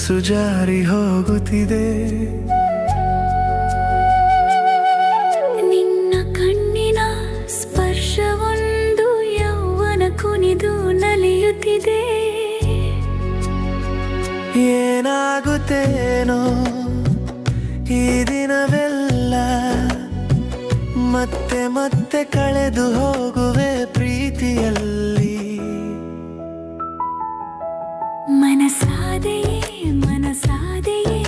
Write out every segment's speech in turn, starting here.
ಮನಸ್ಸು ಜಾರಿ ಹೋಗುತ್ತಿದೆ. ನಿನ್ನ ಕಣ್ಣಿನ ಸ್ಪರ್ಶವೊಂದು ಯೌವನ ಕುಣಿದು ನಲಿಯುತ್ತಿದೆ. ಏನಾಗುತ್ತೇನೋ ಈ ದಿನವೆಲ್ಲ, ಮತ್ತೆ ಮತ್ತೆ ಕಳೆದು ಹೋಗುವೆ ಪ್ರೀತಿಯಲ್ಲಿ. ಮನಸಾದೆಯೇ ಮನಸಾದೆಯೇ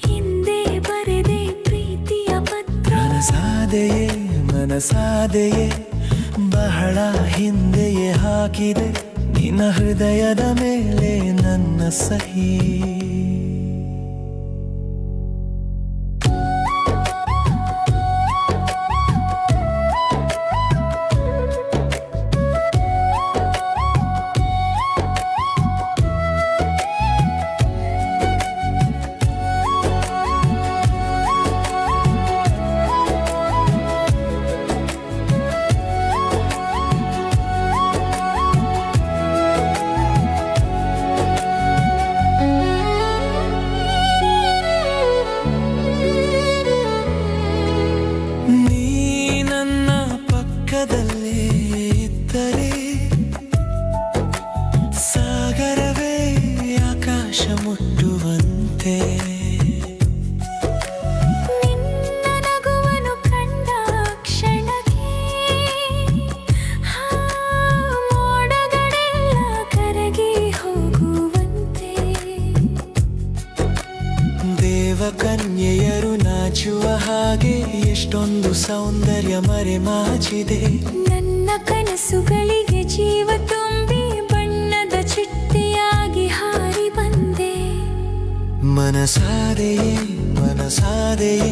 ಹಿಂದೆ ಬರೆದೆ ಪ್ರೀತಿಯ ಪತ್ರ. ಮನಸಾದೆಯೇ ಮನಸಾದೆಯೇ ಬಹಳ ಹಿಂದೆಯೇ ಹಾಕಿದೆ ನಿನ್ನ ಹೃದಯದ ಮೇಲೆ ನನ್ನ ಸಹಿ. ಪಕ್ಕದಲ್ಲೇ ಇದ್ದರೆ ಸಾಗರವೇ ಆಕಾಶ ಮುಟ್ಟುವಂತೆ. ನಿನ್ನ ನಗುವನ್ನು ಕಂಡ ಕ್ಷಣಕ್ಕೆ ಮೋಡಗಳೆಲ್ಲ ಕರಗಿ ಹೋಗುವಂತೆ. ದೇವಕನ್ಯೆಯರು ನಾಚುವ ಹಾಗೆ ಎಷ್ಟೊಂದು ಸೌಂದರ್ಯ ಮರೆಮಾಚಿದೆ. ನನ್ನ ಕನಸುಗಳಿಗೆ ಜೀವ ತುಂಬಿ ಬಣ್ಣದ ಚಿಟ್ಟೆಯಾಗಿ ಹಾರಿ ಬಂದೆ. ಮನಸಾದೆಯೇ ಮನಸಾದೆಯೇ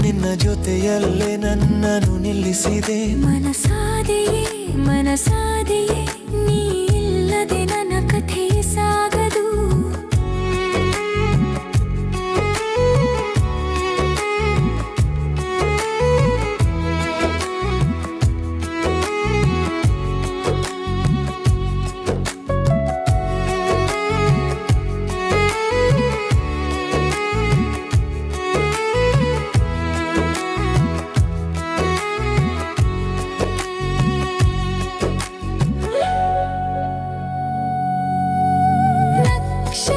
ನಿನ್ನ ಜೊತೆಯಲ್ಲೇ ನನ್ನನ್ನು ನಿಲ್ಲಿಸಿದೆ. ಮನಸಾದೆಯೇ ಮನಸಾದೆಯೇ ನೀ ಇಲ್ಲದೆ ನನ್ನ ಕಥೆ ಸಾಗದು.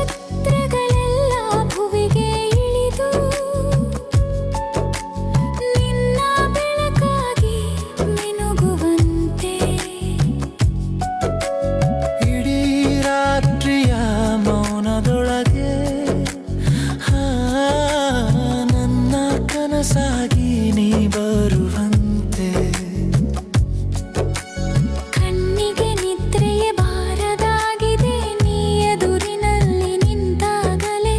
ನಕ್ಷತ್ರಗಳೆಲ್ಲ ಭುವಿಗೆ ಇಳಿದು ನಿನ್ನ ಬೆಳಕಾಗಿ ಮಿನುಗುವಂತೆ. ಇಡೀ ರಾತ್ರಿಯ ಮೌನದೊಳಗೆ ನನ್ನ ಕನಸಾಗಿ ನೀ ಬರುವಂತೆ. ಕಣ್ಣಿಗೆ ನಿದ್ರೆಯೇ ಬಾರದಾಗಿದೆ ನೀ ಎದುರಿನಲ್ಲಿ ನಿಂತಾಗಲೇ.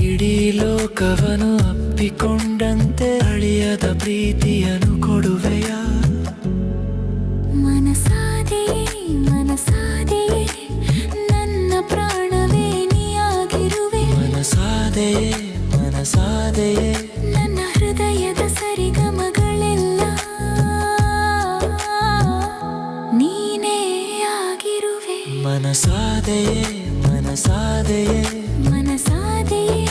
ಇಡೀ ಲೋಕವನ್ನು ಅಪ್ಪಿಕೊಂಡಂತೆ ಅಳಿಯದ ಪ್ರೀತಿಯನ್ನು ಕೊಡುವೆಯ. ಮನಸಾದೆಯೇ ಮನಸಾದೆಯೇ ನನ್ನ ಪ್ರಾಣವೇ ನೀಯಾಗಿರುವೆ. ಮನಸಾದೆಯೇ ಮನಸಾದೆಯೇ ನನ್ನ ಹೃದಯದ ಸರಿಗಮಗಳೆಲ್ಲ ನೀನೇ ಆಗಿರುವೆ. ಮನಸಾದೆಯೇ ಮನಸಾದೆಯೇ ಮನಸಾದೆಯೇ